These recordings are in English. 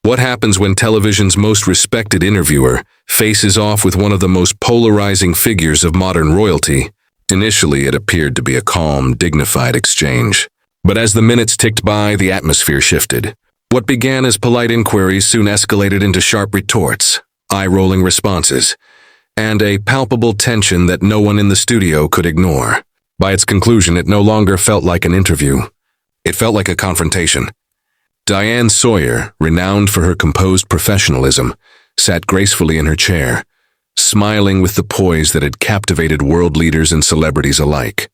What happens when television's most respected interviewer faces off with one of the most polarizing figures of modern royalty? Initially, it appeared to be a calm, dignified exchange. But as the minutes ticked by, the atmosphere shifted. What began as polite inquiries soon escalated into sharp retorts, eye-rolling responses, and a palpable tension that no one in the studio could ignore. By its conclusion, it no longer felt like an interview. It felt like a confrontation. Diane Sawyer, renowned for her composed professionalism, sat gracefully in her chair, smiling with the poise that had captivated world leaders and celebrities alike.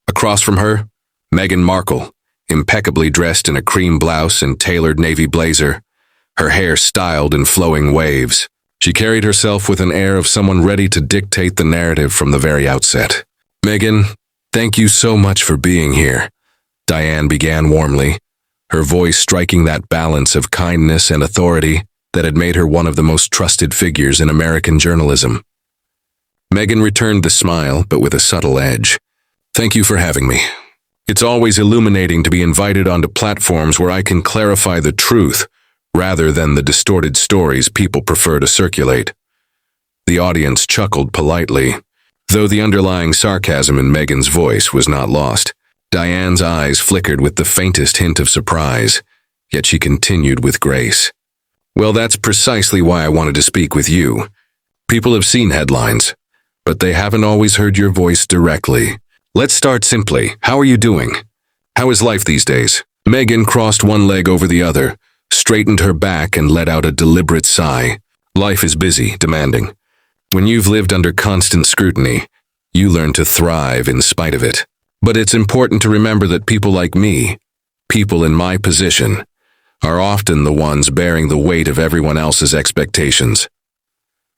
Across from her, Meghan Markle, impeccably dressed in a cream blouse and tailored navy blazer, her hair styled in flowing waves. She carried herself with an air of someone ready to dictate the narrative from the very outset. "Meghan, thank you so much for being here," Diane began warmly, her voice striking that balance of kindness and authority that had made her one of the most trusted figures in American journalism. Meghan returned the smile, but with a subtle edge. "Thank you for having me. It's always illuminating to be invited onto platforms where I can clarify the truth rather than the distorted stories people prefer to circulate." The audience chuckled politely, though the underlying sarcasm in Meghan's voice was not lost. Diane's eyes flickered with the faintest hint of surprise, yet she continued with grace. "Well, that's precisely why I wanted to speak with you. People have seen headlines, but they haven't always heard your voice directly. Let's start simply. How are you doing? How is life these days?" Meghan crossed one leg over the other, straightened her back, and let out a deliberate sigh. Life is busy, demanding. When you've lived under constant scrutiny, you learn to thrive in spite of it. But it's important to remember that people like me, people in my position, are often the ones bearing the weight of everyone else's expectations.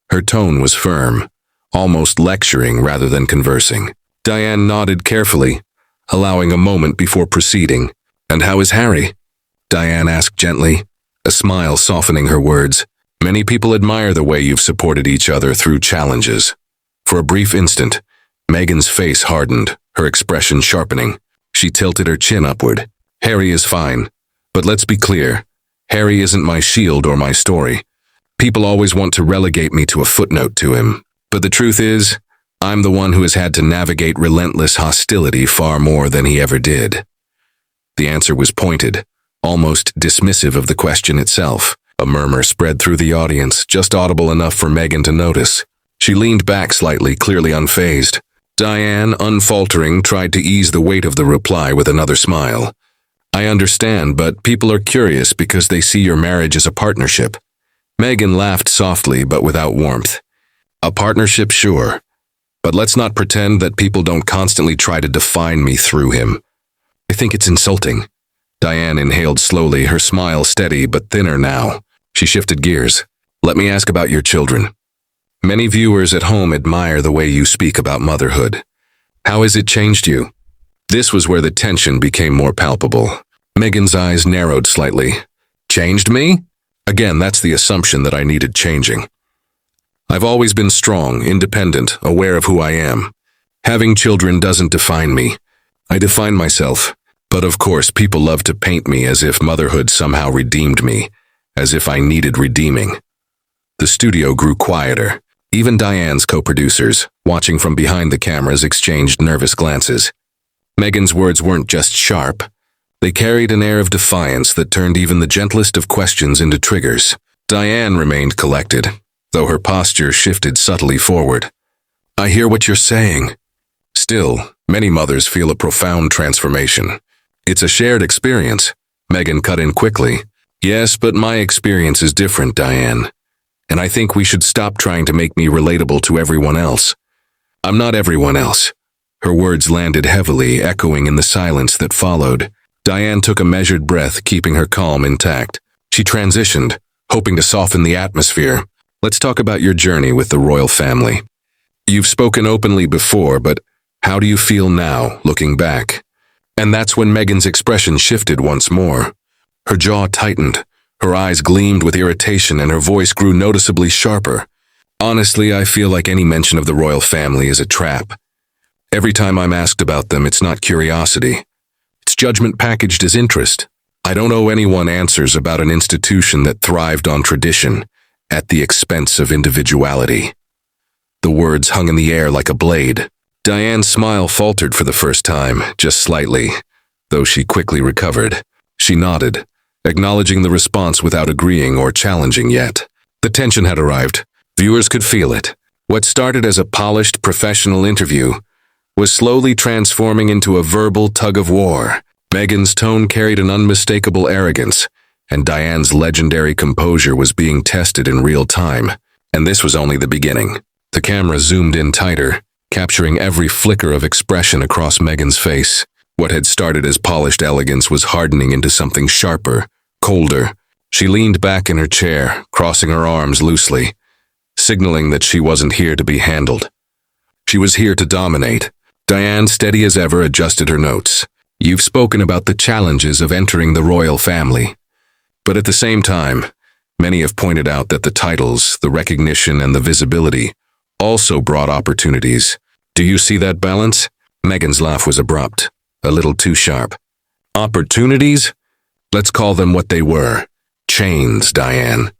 Her tone was firm, almost lecturing rather than conversing. Diane nodded carefully, allowing a moment before proceeding. "And how is Harry?" Diane asked gently, a smile softening her words. "Many people admire the way you've supported each other through challenges." For a brief instant, Meghan's face hardened, her expression sharpening. She tilted her chin upward. "Harry is fine. But let's be clear, Harry isn't my shield or my story. People always want to relegate me to a footnote to him. But the truth is, I'm the one who has had to navigate relentless hostility far more than he ever did." The answer was pointed, almost dismissive of the question itself. A murmur spread through the audience, just audible enough for Meghan to notice. She leaned back slightly, clearly unfazed. Diane, unfaltering, tried to ease the weight of the reply with another smile. "I understand, but people are curious because they see your marriage as a partnership." Meghan laughed softly but without warmth. "A partnership, sure. But let's not pretend that people don't constantly try to define me through him. I think it's insulting." Diane inhaled slowly, her smile steady but thinner now. She shifted gears. "Let me ask about your children. Many viewers at home admire the way you speak about motherhood. How has it changed you?" This was where the tension became more palpable. Meghan's eyes narrowed slightly. "Changed me?" Again, that's the assumption that I needed changing. "I've always been strong, independent, aware of who I am. Having children doesn't define me. I define myself. But of course, people love to paint me as if motherhood somehow redeemed me, as if I needed redeeming." The studio grew quieter. Even Diane's co-producers, watching from behind the cameras, exchanged nervous glances. Meghan's words weren't just sharp. They carried an air of defiance that turned even the gentlest of questions into triggers. Diane remained collected, though her posture shifted subtly forward. "I hear what you're saying. Still, many mothers feel a profound transformation. It's a shared experience." Meghan cut in quickly. "Yes, but my experience is different, Diane. And I think we should stop trying to make me relatable to everyone else. I'm not everyone else." Her words landed heavily, echoing in the silence that followed. Diane took a measured breath, keeping her calm intact. She transitioned, hoping to soften the atmosphere. "Let's talk about your journey with the royal family. You've spoken openly before, but how do you feel now, looking back?" And that's when Meghan's expression shifted once more. Her jaw tightened, her eyes gleamed with irritation, and her voice grew noticeably sharper. "Honestly, I feel like any mention of the royal family is a trap. Every time I'm asked about them, it's not curiosity. It's judgment packaged as interest. I don't owe anyone answers about an institution that thrived on tradition at the expense of individuality." The words hung in the air like a blade. Diane's smile faltered for the first time, just slightly, though she quickly recovered. She nodded, acknowledging the response without agreeing or challenging yet. The tension had arrived. Viewers could feel it. What started as a polished professional interview was slowly transforming into a verbal tug-of-war. Meghan's tone carried an unmistakable arrogance, and Diane's legendary composure was being tested in real time. And this was only the beginning. The camera zoomed in tighter, capturing every flicker of expression across Meghan's face. What had started as polished elegance was hardening into something sharper, colder. She leaned back in her chair, crossing her arms loosely, signaling that she wasn't here to be handled. She was here to dominate. Diane, steady as ever, adjusted her notes. "You've spoken about the challenges of entering the royal family. But at the same time, many have pointed out that the titles, the recognition, and the visibility also brought opportunities. Do you see that balance?" Meghan's laugh was abrupt, a little too sharp. "Opportunities? Let's call them what they were. Chains, Diane.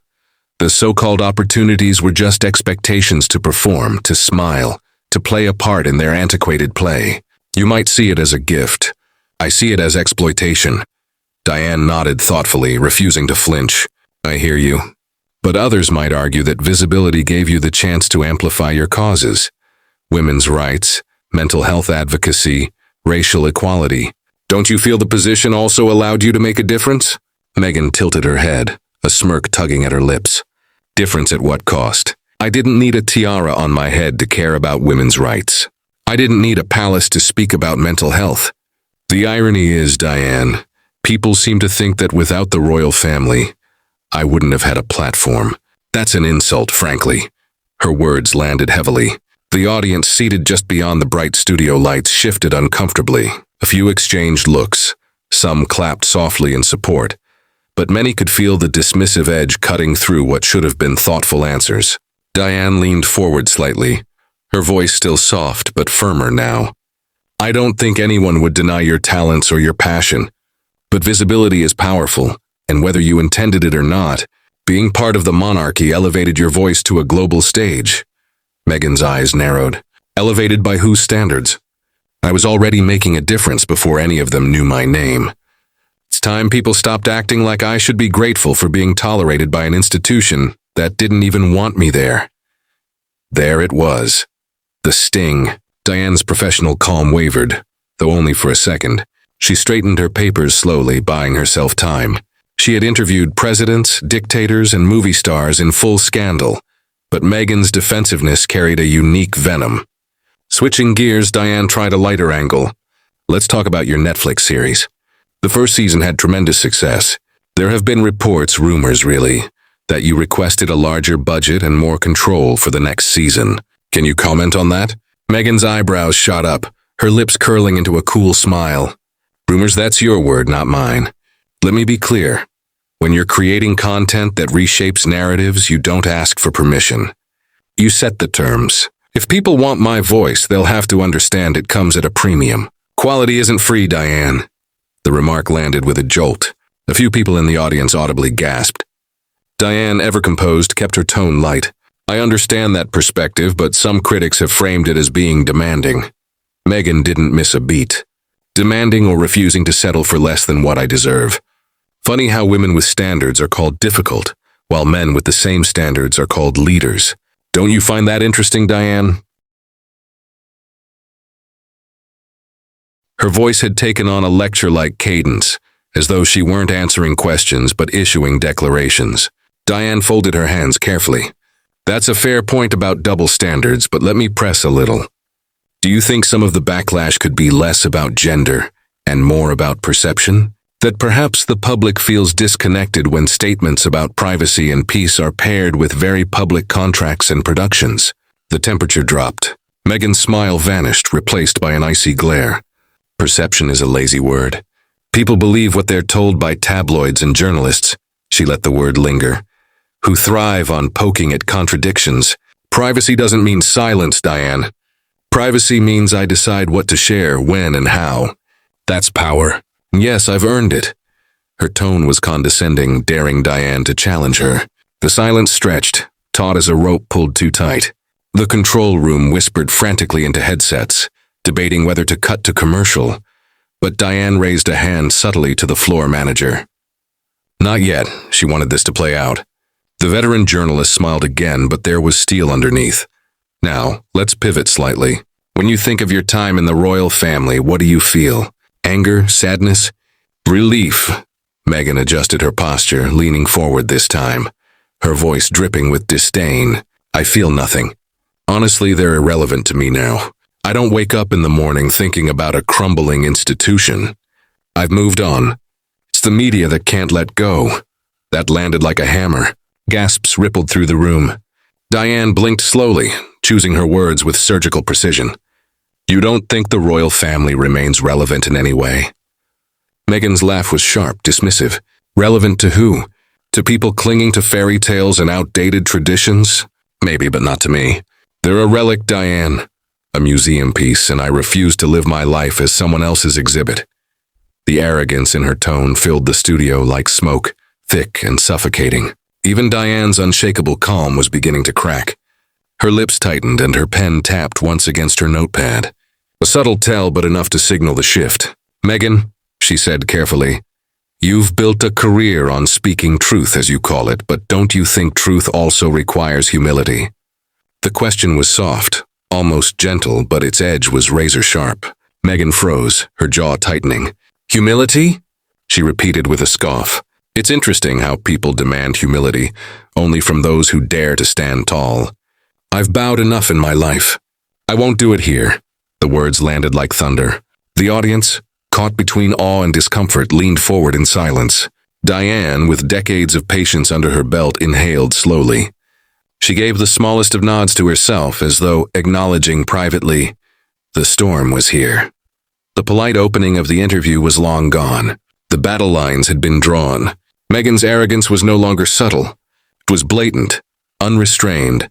The so-called opportunities were just expectations to perform, to smile, to play a part in their antiquated play. You might see it as a gift. I see it as exploitation." Diane nodded thoughtfully, refusing to flinch. "I hear you. But others might argue that visibility gave you the chance to amplify your causes. Women's rights, mental health advocacy, racial equality. Don't you feel the position also allowed you to make a difference?" Meghan tilted her head, a smirk tugging at her lips. "Difference at what cost? I didn't need a tiara on my head to care about women's rights. I didn't need a palace to speak about mental health. The irony is, Diane, people seem to think that without the royal family, I wouldn't have had a platform. That's an insult, frankly." Her words landed heavily. The audience seated just beyond the bright studio lights shifted uncomfortably. A few exchanged looks. Some clapped softly in support, but many could feel the dismissive edge cutting through what should have been thoughtful answers. Diane leaned forward slightly, her voice still soft but firmer now. "I don't think anyone would deny your talents or your passion, but visibility is powerful, and whether you intended it or not, being part of the monarchy elevated your voice to a global stage." Meghan's eyes narrowed. "Elevated by whose standards? I was already making a difference before any of them knew my name. It's time people stopped acting like I should be grateful for being tolerated by an institution that didn't even want me there." There it was. The sting. Diane's professional calm wavered, though only for a second. She straightened her papers slowly, buying herself time. She had interviewed presidents, dictators, and movie stars in full scandal, but Meghan's defensiveness carried a unique venom. Switching gears, Diane tried a lighter angle. "Let's talk about your Netflix series. The first season had tremendous success. There have been reports, rumors really, that you requested a larger budget and more control for the next season. Can you comment on that?" Meghan's eyebrows shot up, her lips curling into a cool smile. "Rumors, that's your word, not mine. Let me be clear. When you're creating content that reshapes narratives, you don't ask for permission. You set the terms. If people want my voice, they'll have to understand it comes at a premium. Quality isn't free, Diane." The remark landed with a jolt. A few people in the audience audibly gasped. Diane, ever composed, kept her tone light. "I understand that perspective, but some critics have framed it as being demanding." Meghan didn't miss a beat. "Demanding or refusing to settle for less than what I deserve. Funny how women with standards are called difficult, while men with the same standards are called leaders. Don't you find that interesting, Diane?" Her voice had taken on a lecture-like cadence, as though she weren't answering questions but issuing declarations. Diane folded her hands carefully. "That's a fair point about double standards, but let me press a little. Do you think some of the backlash could be less about gender and more about perception? That perhaps the public feels disconnected when statements about privacy and peace are paired with very public contracts and productions?" The temperature dropped. Meghan's smile vanished, replaced by an icy glare. "Perception is a lazy word. People believe what they're told by tabloids and journalists," she let the word linger, "who thrive on poking at contradictions. Privacy doesn't mean silence, Diane. Privacy means I decide what to share, when, and how. That's power. Yes, I've earned it. Her tone was condescending, daring Diane to challenge her. The silence stretched, taut as a rope pulled too tight. The control room whispered frantically into headsets, debating whether to cut to commercial, but Diane raised a hand subtly to the floor manager. Not yet, she wanted this to play out. The veteran journalist smiled again, but there was steel underneath. Now, let's pivot slightly. When you think of your time in the royal family, what do you feel? Anger? Sadness? Relief? Meghan adjusted her posture, leaning forward this time, her voice dripping with disdain. I feel nothing. Honestly, they're irrelevant to me now. I don't wake up in the morning thinking about a crumbling institution. I've moved on. It's the media that can't let go. That landed like a hammer. Gasps rippled through the room. Diane blinked slowly, choosing her words with surgical precision. You don't think the royal family remains relevant in any way? Meghan's laugh was sharp, dismissive. Relevant to who? To people clinging to fairy tales and outdated traditions? Maybe, but not to me. They're a relic, Diane. A museum piece, and I refuse to live my life as someone else's exhibit. The arrogance in her tone filled the studio like smoke, thick and suffocating. Even Diane's unshakable calm was beginning to crack. Her lips tightened and her pen tapped once against her notepad. A subtle tell, but enough to signal the shift. Meghan, she said carefully, you've built a career on speaking truth, as you call it, but don't you think truth also requires humility? The question was soft, almost gentle, but its edge was razor-sharp. Meghan froze, her jaw tightening. Humility? She repeated with a scoff. It's interesting how people demand humility, only from those who dare to stand tall. I've bowed enough in my life. I won't do it here. The words landed like thunder. The audience, caught between awe and discomfort, leaned forward in silence. Diane, with decades of patience under her belt, inhaled slowly. She gave the smallest of nods to herself, as though acknowledging privately, the storm was here. The polite opening of the interview was long gone. The battle lines had been drawn. Meghan's arrogance was no longer subtle. It was blatant, unrestrained,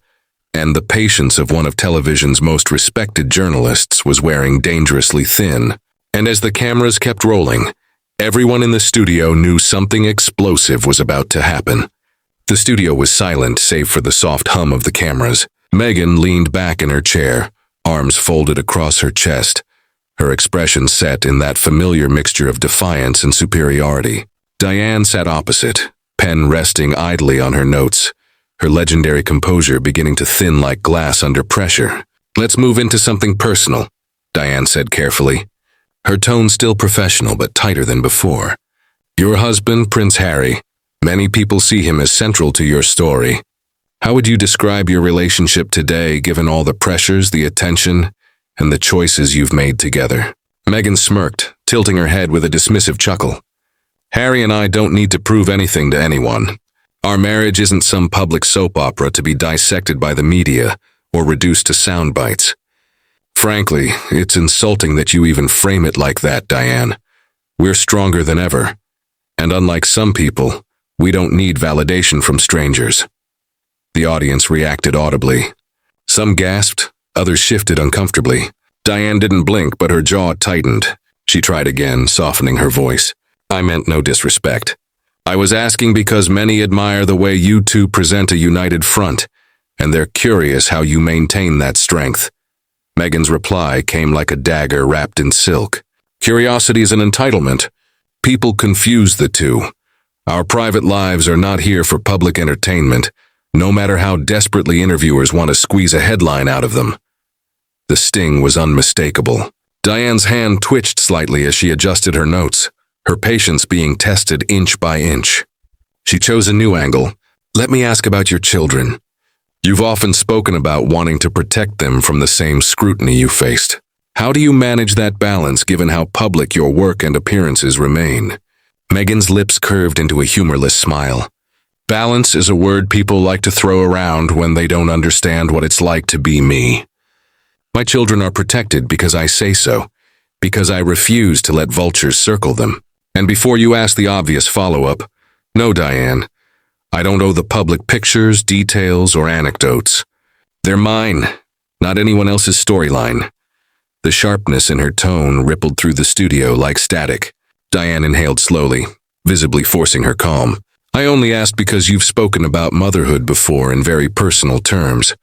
and the patience of one of television's most respected journalists was wearing dangerously thin. And as the cameras kept rolling, everyone in the studio knew something explosive was about to happen. The studio was silent save for the soft hum of the cameras. Meghan leaned back in her chair, arms folded across her chest, her expression set in that familiar mixture of defiance and superiority. Diane sat opposite, pen resting idly on her notes, her legendary composure beginning to thin like glass under pressure. Let's move into something personal, Diane said carefully, her tone still professional but tighter than before. Your husband, Prince Harry, many people see him as central to your story. How would you describe your relationship today, given all the pressures, the attention, and the choices you've made together? Meghan smirked, tilting her head with a dismissive chuckle. Harry and I don't need to prove anything to anyone. Our marriage isn't some public soap opera to be dissected by the media or reduced to sound bites. Frankly, it's insulting that you even frame it like that, Diane. We're stronger than ever. And unlike some people, we don't need validation from strangers. The audience reacted audibly. Some gasped, others shifted uncomfortably. Diane didn't blink, but her jaw tightened. She tried again, softening her voice. I meant no disrespect. I was asking because many admire the way you two present a united front, and they're curious how you maintain that strength. Meghan's reply came like a dagger wrapped in silk. Curiosity is an entitlement. People confuse the two. Our private lives are not here for public entertainment, no matter how desperately interviewers want to squeeze a headline out of them. The sting was unmistakable. Diane's hand twitched slightly as she adjusted her notes, her patience being tested inch by inch. She chose a new angle. Let me ask about your children. You've often spoken about wanting to protect them from the same scrutiny you faced. How do you manage that balance given how public your work and appearances remain? Meghan's lips curved into a humorless smile. Balance is a word people like to throw around when they don't understand what it's like to be me. My children are protected because I say so, because I refuse to let vultures circle them. And before you ask the obvious follow-up, no, Diane, I don't owe the public pictures, details, or anecdotes. They're mine, not anyone else's storyline. The sharpness in her tone rippled through the studio like static. Diane inhaled slowly. visibly forcing her calm. "I only asked because you've spoken about motherhood before in very personal terms,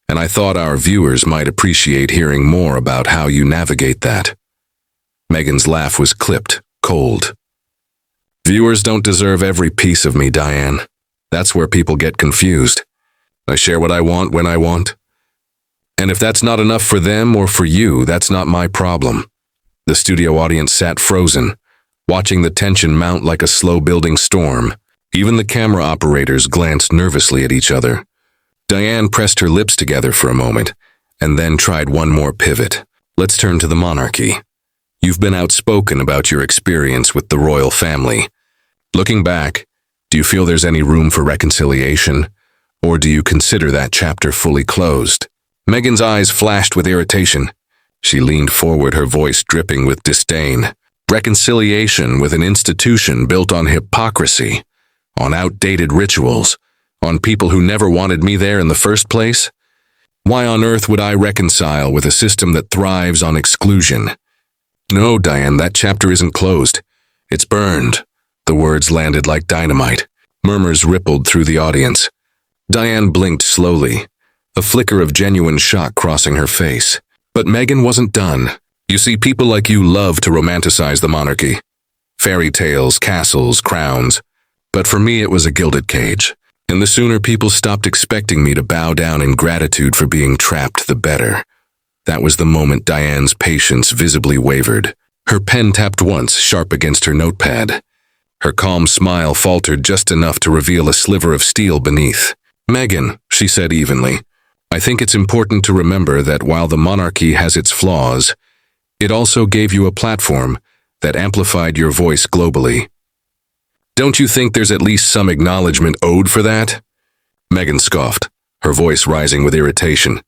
and I thought our viewers might appreciate hearing more about how you navigate that." Meghan's laugh was clipped, cold. "Viewers don't deserve every piece of me, Diane. That's where people get confused. I share what I want when I want. And if that's not enough for them or for you, that's not my problem." The studio audience sat frozen, watching the tension mount like a slow-building storm. Even the camera operators glanced nervously at each other. Diane pressed her lips together for a moment, and then tried one more pivot. "Let's turn to the monarchy. You've been outspoken about your experience with the royal family. Looking back, do you feel there's any room for reconciliation, or do you consider that chapter fully closed?" Meghan's eyes flashed with irritation. She leaned forward, her voice dripping with disdain. "Reconciliation with an institution built on hypocrisy, on outdated rituals, on people who never wanted me there in the first place? Why on earth would I reconcile with a system that thrives on exclusion?" "No, Diane, that chapter isn't closed. It's burned." The words landed like dynamite. Murmurs rippled through the audience. Diane blinked slowly, a flicker of genuine shock crossing her face. But Meghan wasn't done. "You see, people like you love to romanticize the monarchy. Fairy tales, castles, crowns. But for me it was a gilded cage. And the sooner people stopped expecting me to bow down in gratitude for being trapped, the better." That was the moment Diane's patience visibly wavered. Her pen tapped once, sharp against her notepad. Her calm smile faltered just enough to reveal a sliver of steel beneath. "Meghan," she said evenly, "I think it's important to remember that while the monarchy has its flaws, it also gave you a platform that amplified your voice globally. Don't you think there's at least some acknowledgement owed for that?" Meghan scoffed, her voice rising with irritation.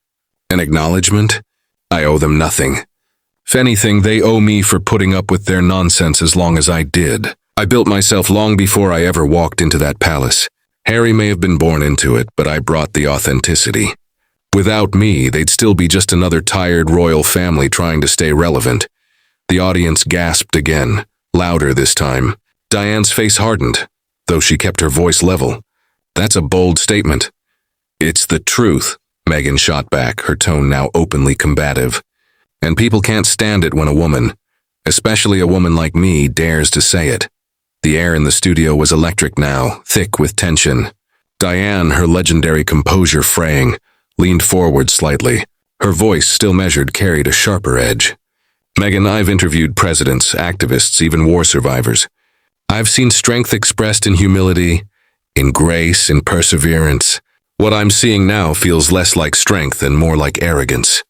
"An acknowledgement? I owe them nothing. If anything, they owe me for putting up with their nonsense as long as I did. I built myself long before I ever walked into that palace. Harry may have been born into it, but I brought the authenticity. Without me, they'd still be just another tired royal family trying to stay relevant." The audience gasped again, louder this time. Diane's face hardened, though she kept her voice level. "That's a bold statement." "It's the truth," Meghan shot back, her tone now openly combative. "And people can't stand it when a woman, especially a woman like me, dares to say it." The air in the studio was electric now, thick with tension. Diane, her legendary composure fraying, leaned forward slightly. Her voice, still measured, carried a sharper edge. "Meghan, I've interviewed presidents, activists, even war survivors. I've seen strength expressed in humility, in grace, in perseverance. What I'm seeing now feels less like strength and more like arrogance.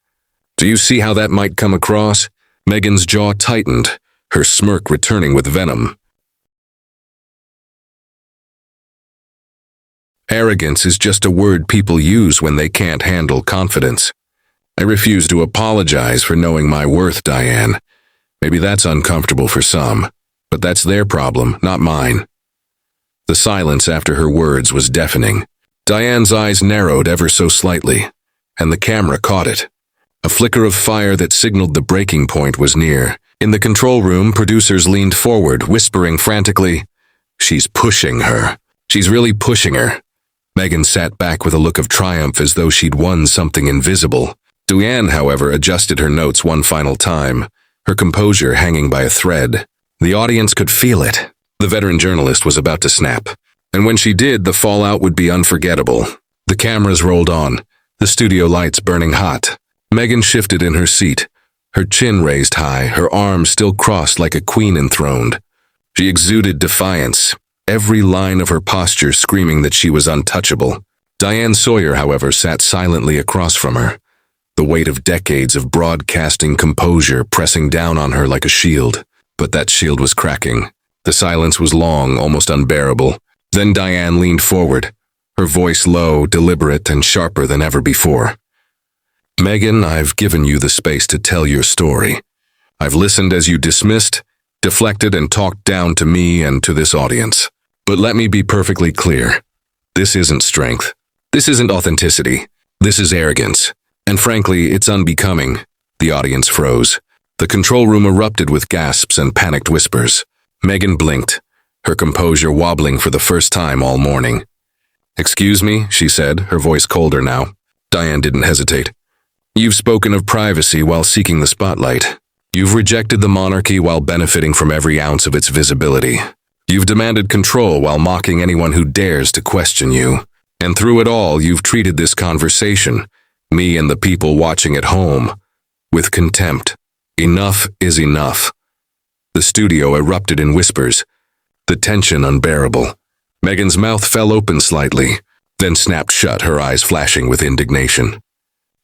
Do you see how that might come across?" Meghan's jaw tightened, her smirk returning with venom. "Arrogance is just a word people use when they can't handle confidence. I refuse to apologize for knowing my worth, Diane. Maybe that's uncomfortable for some, but that's their problem, not mine." The silence after her words was deafening. Diane's eyes narrowed ever so slightly, and the camera caught it. A flicker of fire that signaled the breaking point was near. In the control room, producers leaned forward, whispering frantically, "She's pushing her. She's really pushing her." Meghan sat back with a look of triumph as though she'd won something invisible. Diane, however, adjusted her notes one final time, her composure hanging by a thread. The audience could feel it. The veteran journalist was about to snap. And when she did, the fallout would be unforgettable. The cameras rolled on, the studio lights burning hot. Meghan shifted in her seat, her chin raised high, her arms still crossed like a queen enthroned. She exuded defiance, every line of her posture screaming that she was untouchable. Diane Sawyer, however, sat silently across from her, the weight of decades of broadcasting composure pressing down on her like a shield. But that shield was cracking. The silence was long, almost unbearable. Then Diane leaned forward, her voice low, deliberate, and sharper than ever before. "Meghan, I've given you the space to tell your story. I've listened as you dismissed, deflected, and talked down to me and to this audience. But let me be perfectly clear. This isn't strength. This isn't authenticity. This is arrogance. And frankly, it's unbecoming." The audience froze. The control room erupted with gasps and panicked whispers. Meghan blinked, her composure wobbling for the first time all morning. "Excuse me," she said, her voice colder now. Diane didn't hesitate. "You've spoken of privacy while seeking the spotlight. You've rejected the monarchy while benefiting from every ounce of its visibility. You've demanded control while mocking anyone who dares to question you. And through it all, you've treated this conversation, me and the people watching at home, with contempt. Enough is enough." The studio erupted in whispers, the tension unbearable. Meghan's mouth fell open slightly, then snapped shut, her eyes flashing with indignation.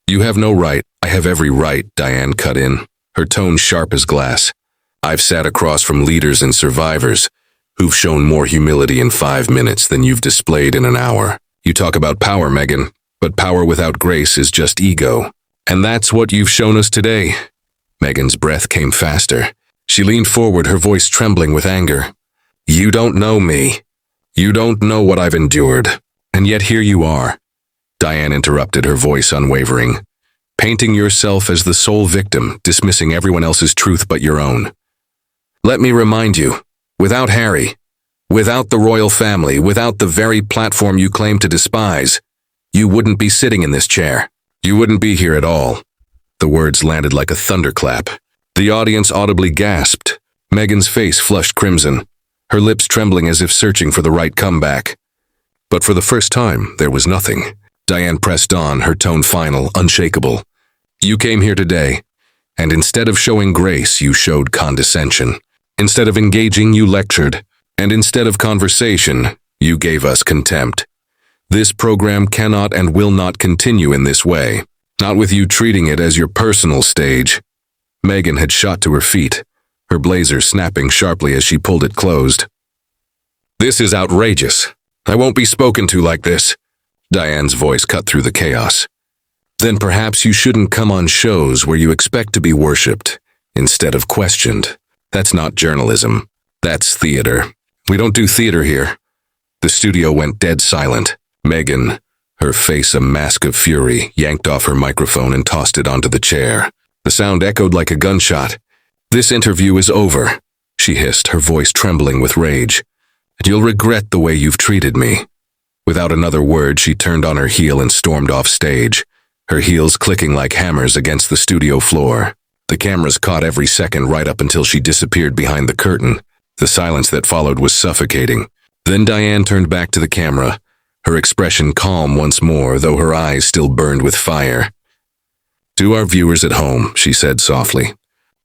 "You have no right. I have every right," Diane cut in, her tone sharp as glass. "I've sat across from leaders and survivors who've shown more humility in 5 minutes than you've displayed in an hour. You talk about power, Meghan, but power without grace is just ego. And that's what you've shown us today." Meghan's breath came faster. She leaned forward, her voice trembling with anger. "You don't know me. You don't know what I've endured. And yet here you are." Diane interrupted, her voice unwavering. "Painting yourself as the sole victim, dismissing everyone else's truth but your own. Let me remind you, without Harry, without the royal family, without the very platform you claim to despise, you wouldn't be sitting in this chair. You wouldn't be here at all." The words landed like a thunderclap. The audience audibly gasped. Meghan's face flushed crimson, her lips trembling as if searching for the right comeback. But for the first time, there was nothing. Diane pressed on, her tone final, unshakable. "You came here today, and instead of showing grace, you showed condescension. Instead of engaging, you lectured. And instead of conversation, you gave us contempt. This program cannot and will not continue in this way, not with you treating it as your personal stage." Meghan had shot to her feet, her blazer snapping sharply as she pulled it closed. "This is outrageous. I won't be spoken to like this." Diane's voice cut through the chaos. "Then perhaps you shouldn't come on shows where you expect to be worshipped instead of questioned. That's not journalism. That's theater. We don't do theater here." The studio went dead silent. Meghan, her face a mask of fury, yanked off her microphone and tossed it onto the chair. The sound echoed like a gunshot. "This interview is over," she hissed, her voice trembling with rage. "And you'll regret the way you've treated me." Without another word, she turned on her heel and stormed off stage, her heels clicking like hammers against the studio floor. The cameras caught every second right up until she disappeared behind the curtain. The silence that followed was suffocating. Then Diane turned back to the camera, her expression calm once more, though her eyes still burned with fire. "To our viewers at home," she said softly,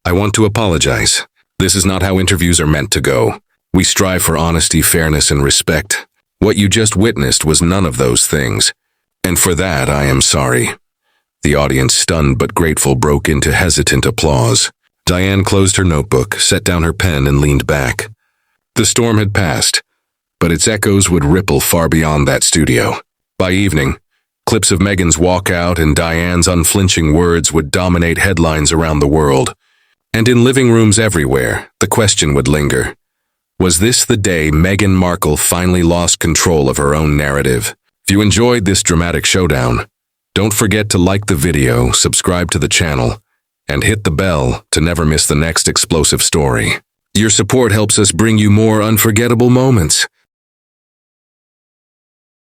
"I want to apologize. This is not how interviews are meant to go. We strive for honesty, fairness, and respect. What you just witnessed was none of those things. And for that, I am sorry." The audience, stunned but grateful, broke into hesitant applause. Diane closed her notebook, set down her pen, and leaned back. The storm had passed, but its echoes would ripple far beyond that studio. By evening, clips of Meghan's walkout and Diane's unflinching words would dominate headlines around the world. And in living rooms everywhere, the question would linger. Was this the day Meghan Markle finally lost control of her own narrative? If you enjoyed this dramatic showdown, don't forget to like the video, subscribe to the channel, and hit the bell to never miss the next explosive story. Your support helps us bring you more unforgettable moments.